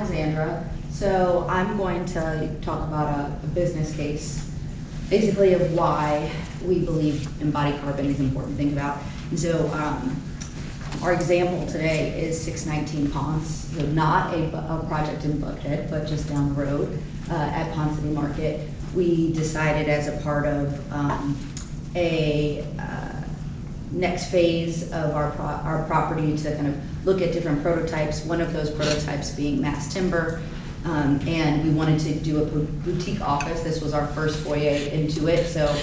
Alexandra. So I'm going to talk about a business case, basically of why we believe embodied carbon is important to think about. And so our example today is 619 Ponce, so not a project in Buckhead, but just down the road at Ponce City Market. We decided as a part of a next phase of our property to kind of look at different prototypes, one of those prototypes being mass timber. And we wanted to do a boutique office. This was our first foray into it. So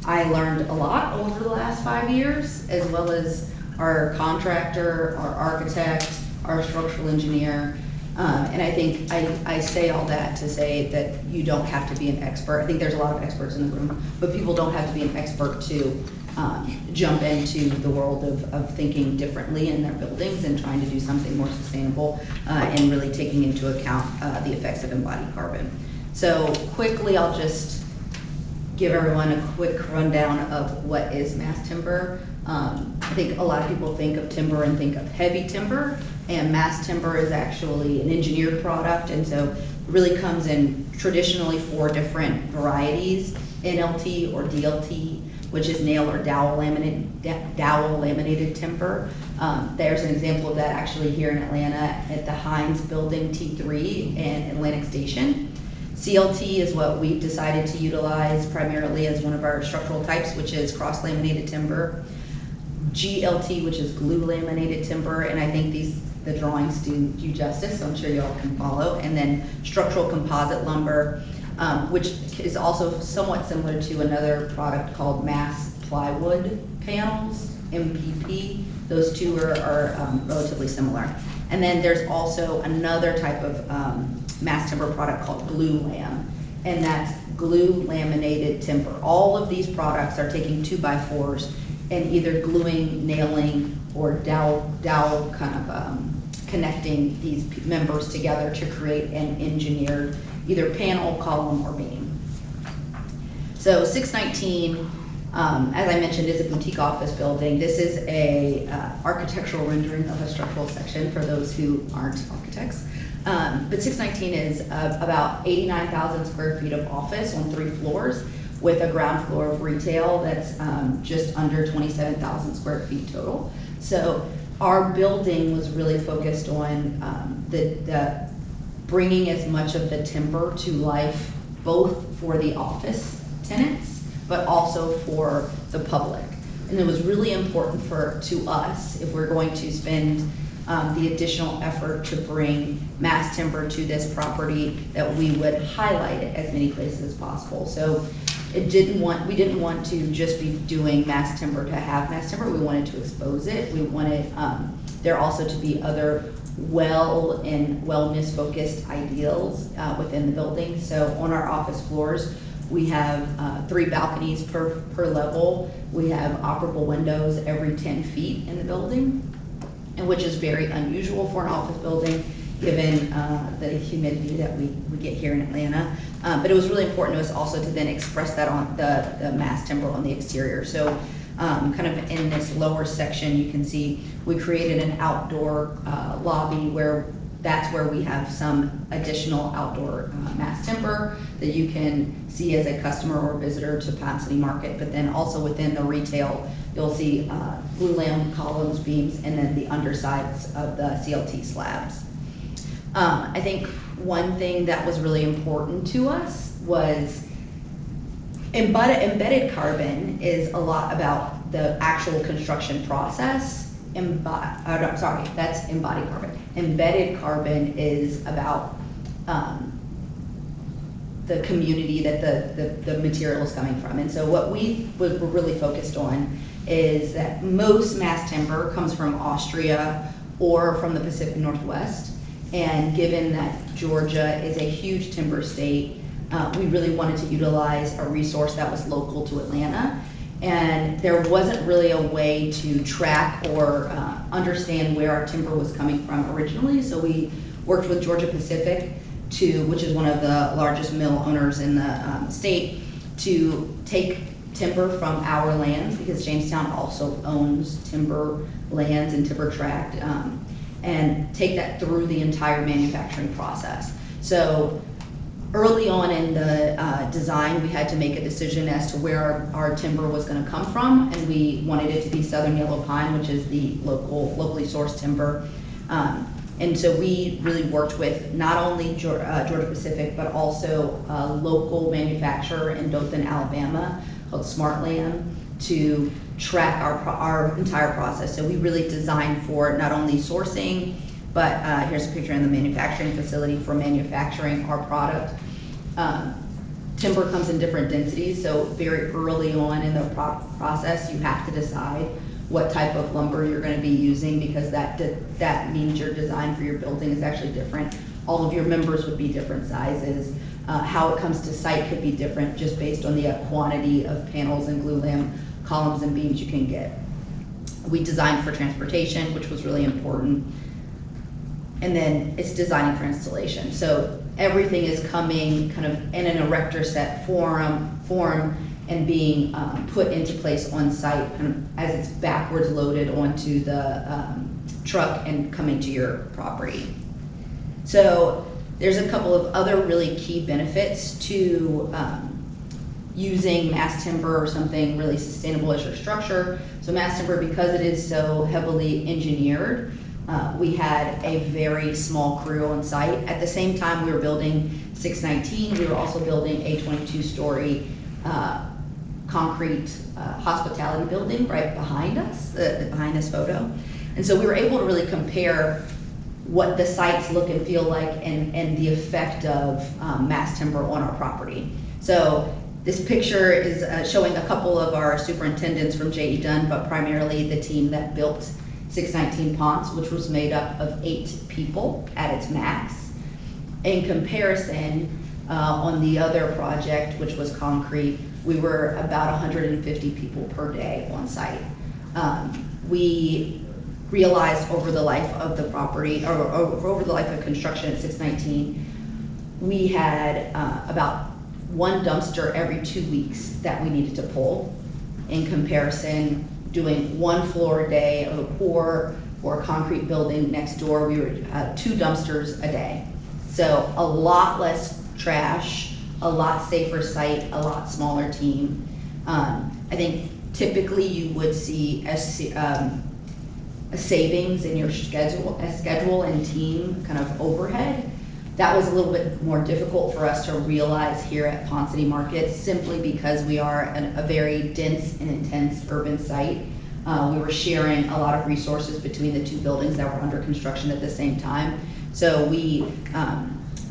I learned a lot over the last 5 years, as well as our contractor, our architect, our structural engineer. And I think I say all that to say that you don't have to be an expert. I think there's a lot of experts in the room, but people don't have to be an expert to jump into the world of thinking differently in their buildings and trying to do something more sustainable and really taking into account the effects of embodied carbon. So quickly, I'll just give everyone a quick rundown of what is mass timber. I think a lot of people think of timber and think of heavy timber, and mass timber is actually an engineered product, and so it really comes in traditionally 4 different varieties: NLT or DLT, which is nail or dowel laminated timber. There's an example of that actually here in Atlanta at the Heinz Building T3 and Atlantic Station. CLT is what we've decided to utilize primarily as one of our structural types, which is cross-laminated timber. GLT, which is glue laminated timber, and I think the drawings do justice, so I'm sure y'all can follow. And then structural composite lumber, which is also somewhat similar to another product called mass plywood panels, MPP. Those two are relatively similar. And then there's also another type of mass timber product called glue lam, and that's glue laminated timber. All of these products are taking 2x4s and either gluing, nailing, or dowel kind of connecting these members together to create an engineered either panel, column, or beam. So 619, as I mentioned, is a boutique office building. This is a architectural rendering of a structural section for those who aren't architects. But 619 is about 89,000 square feet of office on 3 floors with a ground floor of retail that's just under 27,000 square feet total. So our building was really focused on the bringing as much of the timber to life, both for the office tenants, but also for the public. And it was really important to us, if we're going to spend the additional effort to bring mass timber to this property, that we would highlight it as many places as possible. So we didn't want to just be doing mass timber to have mass timber. We wanted to expose it. We wanted there also to be other well and wellness focused ideals within the building. So on our office floors, we have 3 balconies per level. We have operable windows every 10 feet in the building, and which is very unusual for an office building given the humidity that we get here in Atlanta. But it was really important to us also to then express that on the mass timber on the exterior. So kind of in this lower section, you can see we created an outdoor lobby that's where we have some additional outdoor mass timber that you can see as a customer or visitor to Ponce City Market. But then also within the retail, you'll see glue lam columns, beams, and then the undersides of the CLT slabs. I think one thing that was really important to us was embedded carbon is a lot about the actual construction process. That's embodied carbon. Embedded carbon is about the community that the material is coming from. And so what we were really focused on is that most mass timber comes from Austria or from the Pacific Northwest. And given that Georgia is a huge timber state, we really wanted to utilize a resource that was local to Atlanta. And there wasn't really a way to track or understand where our timber was coming from originally. So we worked with Georgia Pacific, which is one of the largest mill owners in the state, to take timber from our lands, because Jamestown also owns timber lands and timber tract. and take that through the entire manufacturing process. So early on in the design, we had to make a decision as to where our timber was going to come from, and we wanted it to be southern yellow pine, which is the locally sourced timber. And so we really worked with not only Georgia Pacific, but also a local manufacturer in Dothan, Alabama, called Smartland, to track our entire process. So we really designed for not only sourcing, but here's a picture in the manufacturing facility for manufacturing our product. Timber comes in different densities, so very early on in the process, you have to decide what type of lumber you're going to be using, because that means your design for your building is actually different. All of your members would be different sizes. How it comes to site could be different just based on the quantity of panels and glue lam columns and beams you can get. We designed for transportation, which was really important. And then it's designing for installation. So everything is coming kind of in an erector set form and being put into place on site kind of as it's backwards loaded onto the truck and coming to your property. So there's a couple of other really key benefits to using mass timber or something really sustainable as your structure. So mass timber, because it is so heavily engineered, we had a very small crew on site. At the same time we were building 619, we were also building a 22-story concrete hospitality building right behind us, behind this photo. And so we were able to really compare what the sites look and feel like and the effect of mass timber on our property. So this picture is showing a couple of our superintendents from J.E. Dunn, but primarily the team that built 619 Ponce, which was made up of 8 people at its max. In comparison, on the other project, which was concrete, we were about 150 people per day on site. We realized over the life of the property, or over the life of construction at 619, we had about 1 dumpster every 2 weeks that we needed to pull. In comparison, doing 1 floor a day of a pour or a concrete building next door, we were 2 dumpsters a day. So a lot less trash, a lot safer site, a lot smaller team. I think typically you would see a savings in your schedule and team kind of overhead. That was a little bit more difficult for us to realize here at Ponce City Market, simply because we are a very dense and intense urban site. We were sharing a lot of resources between the 2 buildings that were under construction at the same time. So we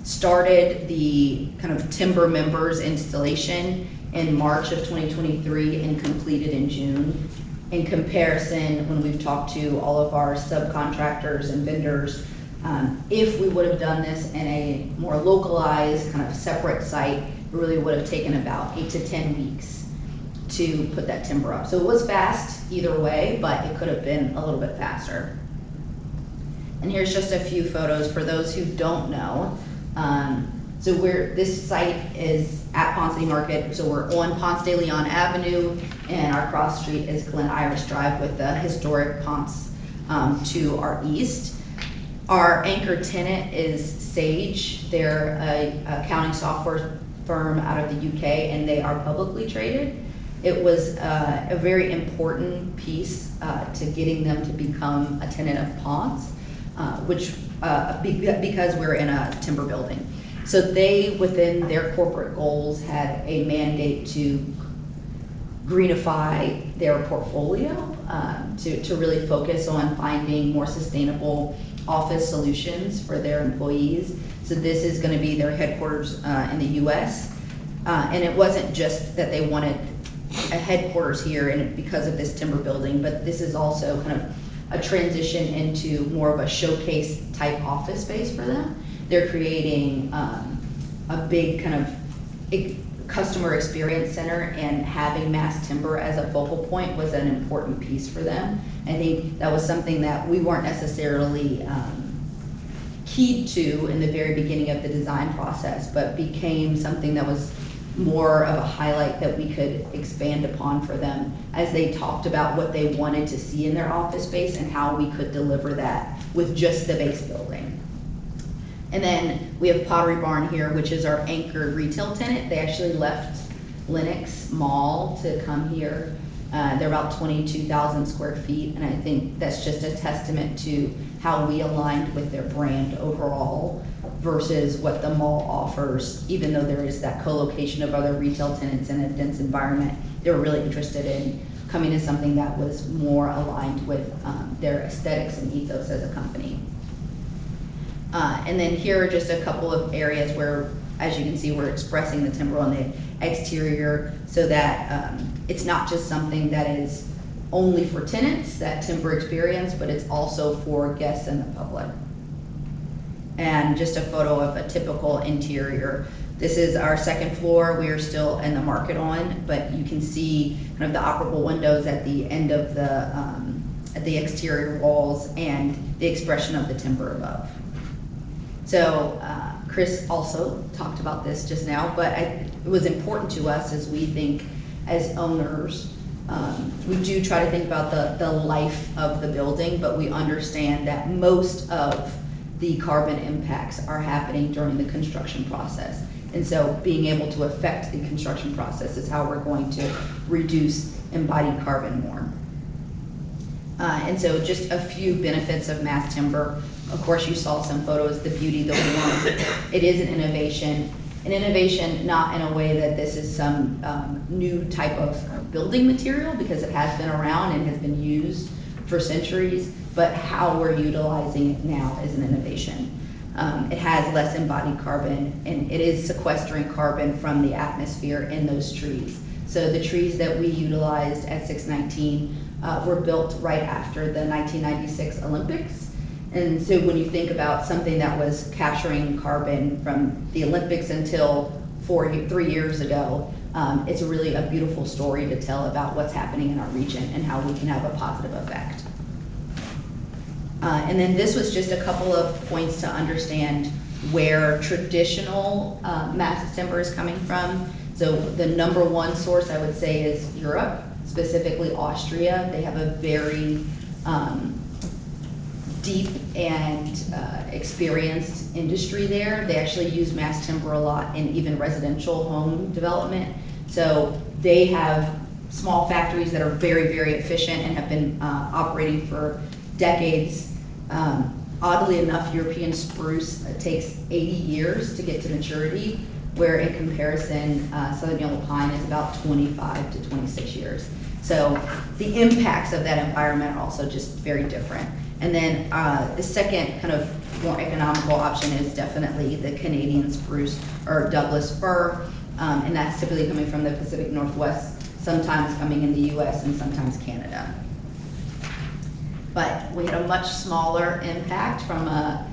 started the kind of timber members installation in March of 2023 and completed in June. In comparison, when we've talked to all of our subcontractors and vendors, if we would have done this in a more localized, kind of separate site, it really would have taken about 8 to 10 weeks to put that timber up. So it was fast either way, but it could have been a little bit faster. And here's just a few photos for those who don't know. So this site is at Ponce City Market, so we're on Ponce de Leon Avenue, and our cross street is Glen Iris Drive with the historic Ponce to our east. Our anchor tenant is Sage. They're a accounting software firm out of the UK, and they are publicly traded. It was a very important piece to getting them to become a tenant of Ponce, because we're in a timber building. So they, within their corporate goals, had a mandate to greenify their portfolio, to really focus on finding more sustainable office solutions for their employees. So this is going to be their headquarters in the US. And it wasn't just that they wanted a headquarters here and because of this timber building, but this is also kind of a transition into more of a showcase type office space for them. They're creating a big kind of customer experience center, and having mass timber as a focal point was an important piece for them. I think that was something that we weren't necessarily keyed to in the very beginning of the design process, but became something that was more of a highlight that we could expand upon for them as they talked about what they wanted to see in their office space and how we could deliver that with just the base building. And then we have Pottery Barn here, which is our anchor retail tenant. They actually left Lenox Mall to come here. They're about 22,000 square feet, and I think that's just a testament to how we aligned with their brand overall versus what the mall offers. Even though there is that co-location of other retail tenants in a dense environment, they were really interested in coming to something that was more aligned with their aesthetics and ethos as a company. And then here are just a couple of areas where, as you can see, we're expressing the timber on the exterior so that it's not just something that is only for tenants, that timber experience, but it's also for guests and the public. And just a photo of a typical interior. This is our second floor. We are still in the market on, but you can see kind of the operable windows at the end of the exterior walls and the expression of the timber above. So Chris also talked about this just now, but it was important to us as we think as owners. We do try to think about the life of the building, but we understand that most of the carbon impacts are happening during the construction process. And so being able to affect the construction process is how we're going to reduce embodied carbon more. And so just a few benefits of mass timber. Of course, you saw some photos, the beauty, the warmth. It is an innovation not in a way that this is some new type of building material, because it has been around and has been used for centuries, but how we're utilizing it now is an innovation. It has less embodied carbon, and it is sequestering carbon from the atmosphere in those trees. So the trees that we utilized at 619 were built right after the 1996 Olympics. And so when you think about something that was capturing carbon from the Olympics until 3 years ago, it's really a beautiful story to tell about what's happening in our region and how we can have a positive effect. And then this was just a couple of points to understand where traditional mass timber is coming from. So the number one source I would say is Europe, specifically Austria. They have a very deep and experienced industry there. They actually use mass timber a lot in even residential home development. So they have small factories that are very, very efficient and have been operating for decades. Oddly enough, European spruce takes 80 years to get to maturity, where in comparison, Southern Yellow Pine is about 25 to 26 years. So the impacts of that environment are also just very different. And then the second kind of more economical option is definitely the Canadian spruce or Douglas fir, and that's typically coming from the Pacific Northwest, sometimes coming in the US and sometimes Canada. But we had a much smaller impact from a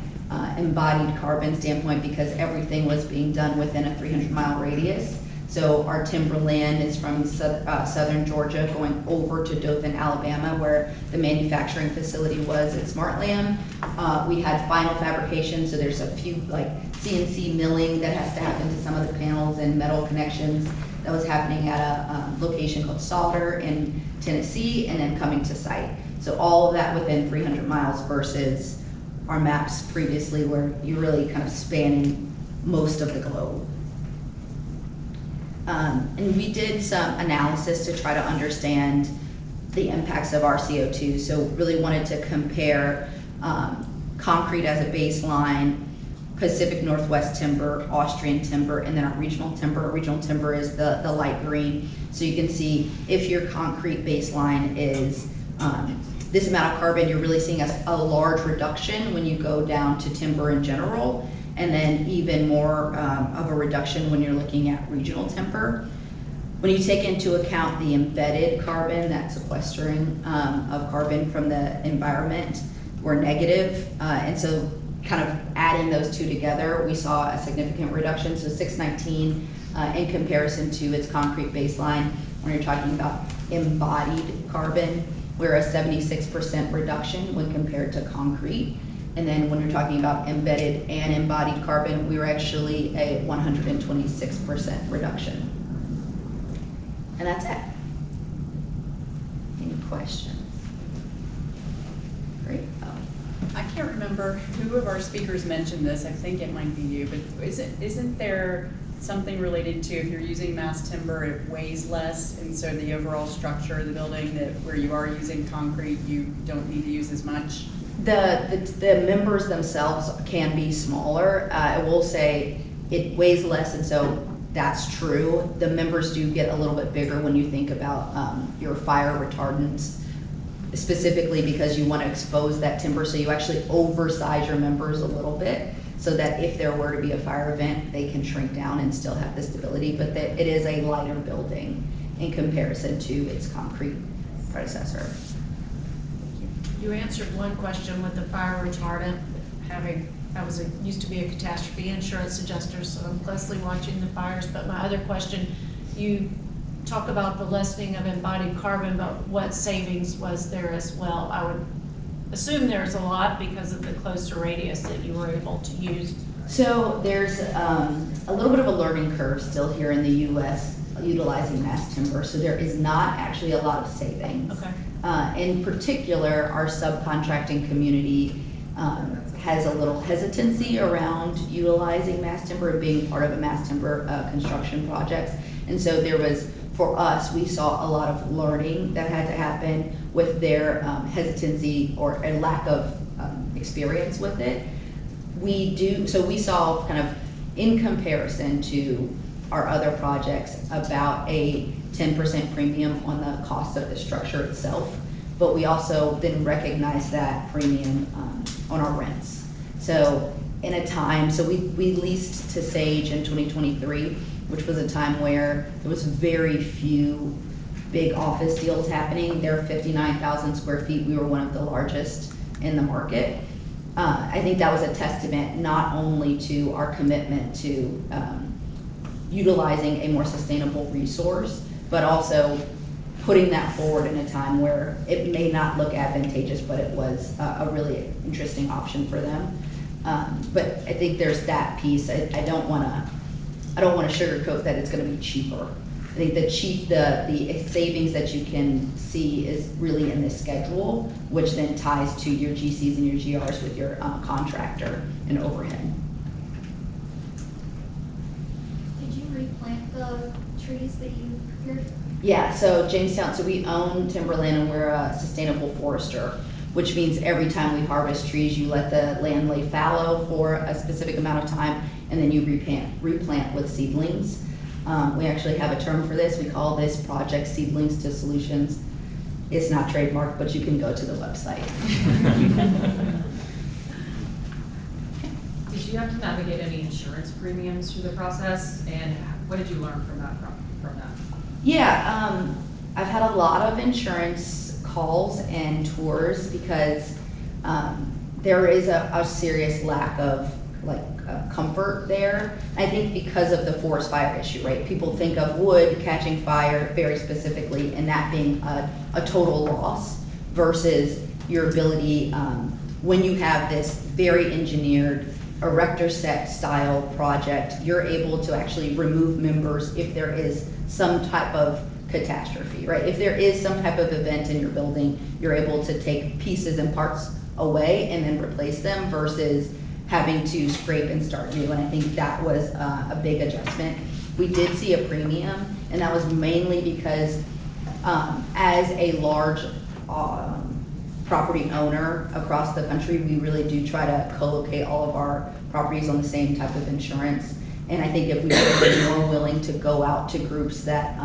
embodied carbon standpoint because everything was being done within a 300-mile radius. So our timberland is from southern Georgia going over to Dothan, Alabama, where the manufacturing facility was at Smartland. We had final fabrication, so there's a few like CNC milling that has to happen to some of the panels and metal connections that was happening at a location called Solder in Tennessee, and then coming to site. So all of that within 300 miles versus our maps previously where you're really kind of spanning most of the globe. And we did some analysis to try to understand the impacts of our CO2. So really wanted to compare concrete as a baseline, Pacific Northwest timber, Austrian timber, and then our regional timber. Regional timber is the light green. So you can see if your concrete baseline is this amount of carbon, you're really seeing a large reduction when you go down to timber in general, and then even more of a reduction when you're looking at regional timber. When you take into account the embedded carbon, that sequestering of carbon from the environment, were negative. And so kind of adding those two together, we saw a significant reduction. So 619 in comparison to its concrete baseline, when you're talking about embodied carbon, we're a 76% reduction when compared to concrete. And then when you're talking about embedded and embodied carbon, we were actually a 126% reduction. And that's it. Any questions? Great. Oh. I can't remember who of our speakers mentioned this. I think it might be you, but isn't there something related to if you're using mass timber, it weighs less, and so the overall structure of the building, that where you are using concrete, you don't need to use as much? The members themselves can be smaller. I will say it weighs less, and so that's true. The members do get a little bit bigger when you think about your fire retardants, specifically because you want to expose that timber, so you actually oversize your members a little bit so that if there were to be a fire event, they can shrink down and still have the stability, but that it is a lighter building in comparison to its concrete predecessor. You answered one question with the fire retardant. Used to be a catastrophe insurance adjuster, so I'm closely watching the fires. But my other question, you talk about the lessening of embodied carbon, but what savings was there as well? I would assume there's a lot because of the closer radius that you were able to use. So there's a little bit of a learning curve still here in the U.S. utilizing mass timber, so there is not actually a lot of savings. Okay. In particular, our subcontracting community has a little hesitancy around utilizing mass timber and being part of a mass timber construction projects. And so there was, for us, we saw a lot of learning that had to happen with their hesitancy or a lack of experience with it. So we saw kind of in comparison to our other projects about a 10% premium on the cost of the structure itself, but we also then recognize that premium on our rents. So in a time, so we leased to Sage in 2023, which was a time where there was very few big office deals happening. There were 59,000 square feet. We were one of the largest in the market. I think that was a testament not only to our commitment to utilizing a more sustainable resource, but also putting that forward in a time where it may not look advantageous, but it was a really interesting option for them. But I think there's that piece. I don't want to sugarcoat that it's going to be cheaper. I think the savings that you can see is really in the schedule, which then ties to your GCs and your GRs with your contractor and overhead. Did you replant the trees that you procured? Yeah, so Jamestown, so we own timberland and we're a sustainable forester, which means every time we harvest trees, you let the land lay fallow for a specific amount of time, and then you replant with seedlings. We actually have a term for this. We call this Project Seedlings to Solutions. It's not trademarked, but you can go to the website. Did you have to navigate any insurance premiums through the process, and what did you learn from that? Yeah, I've had a lot of insurance calls and tours because there is a serious lack of comfort there. I think because of the forest fire issue, right? People think of wood catching fire very specifically and that being a total loss versus your ability when you have this very engineered erector set style project, you're able to actually remove members if there is some type of catastrophe, right? If there is some type of event in your building, you're able to take pieces and parts away and then replace them versus having to scrape and start new. And I think that was a big adjustment. We did see a premium, and that was mainly because as a large property owner across the country, we really do try to co-locate all of our properties on the same type of insurance. And I think if we were been more willing to go out to groups that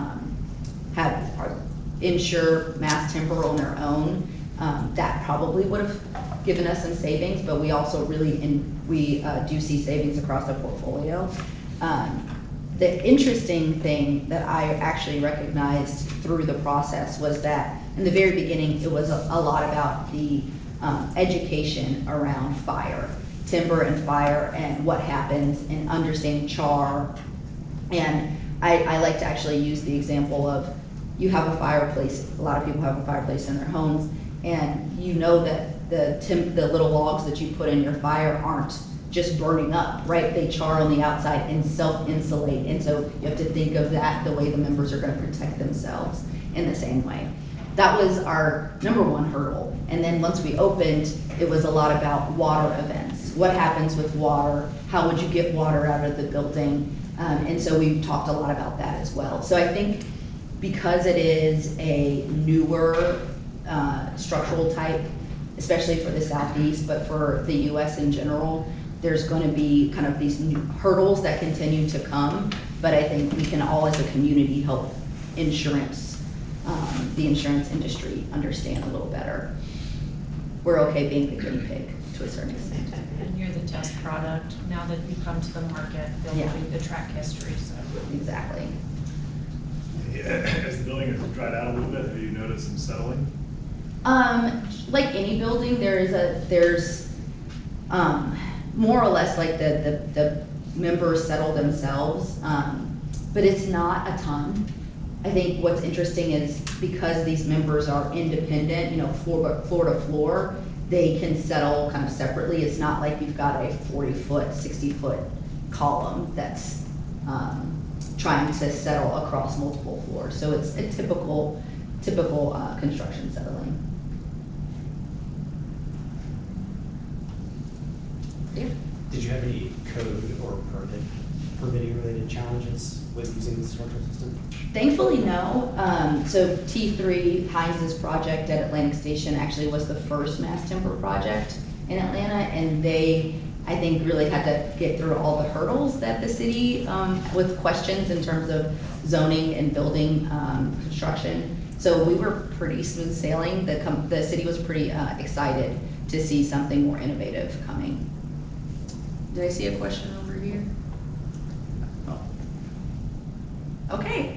insure mass timber on their own, that probably would have given us some savings, but we also really do see savings across the portfolio. The interesting thing that I actually recognized through the process was that in the very beginning, it was a lot about the education around fire, timber and fire, and what happens, and understanding char. And I like to actually use the example of you have a fireplace. A lot of people have a fireplace in their homes, and you know that the little logs that you put in your fire aren't just burning up, right? They char on the outside and self-insulate. And so you have to think of that the way the members are gonna protect themselves in the same way. That was our number one hurdle. And then once we opened, it was a lot about water events. What happens with water? How would you get water out of the building? And so we talked a lot about that as well. So I think because it is a newer structural type, especially for the Southeast, but for the US in general, there's going to be kind of these new hurdles that continue to come, but I think we can all as a community help insurance, the insurance industry understand a little better. We're okay being the guinea pig to a certain extent. And you're the test product. Now that you come to the market, they'll Yeah. do the track history, so. Exactly. As the building has dried out a little bit, have you noticed some settling? Like any building, there's more or less like the members settle themselves, but it's not a ton. I think what's interesting is because these members are independent, you know, floor to floor, they can settle kind of separately. It's not like you've got a 40-foot, 60-foot column that's trying to settle across multiple floors. So it's a typical construction settling. Yeah. Did you have any code or permitting related challenges with using the structural system? Thankfully, no. So T3, Heinz's project at Atlantic Station actually was the first mass timber project in Atlanta, and they, I think, really had to get through all the hurdles that the city, with questions in terms of zoning and building construction. So we were pretty smooth sailing. The city was pretty excited to see something more innovative coming. Did I see a question over here? Oh. Okay.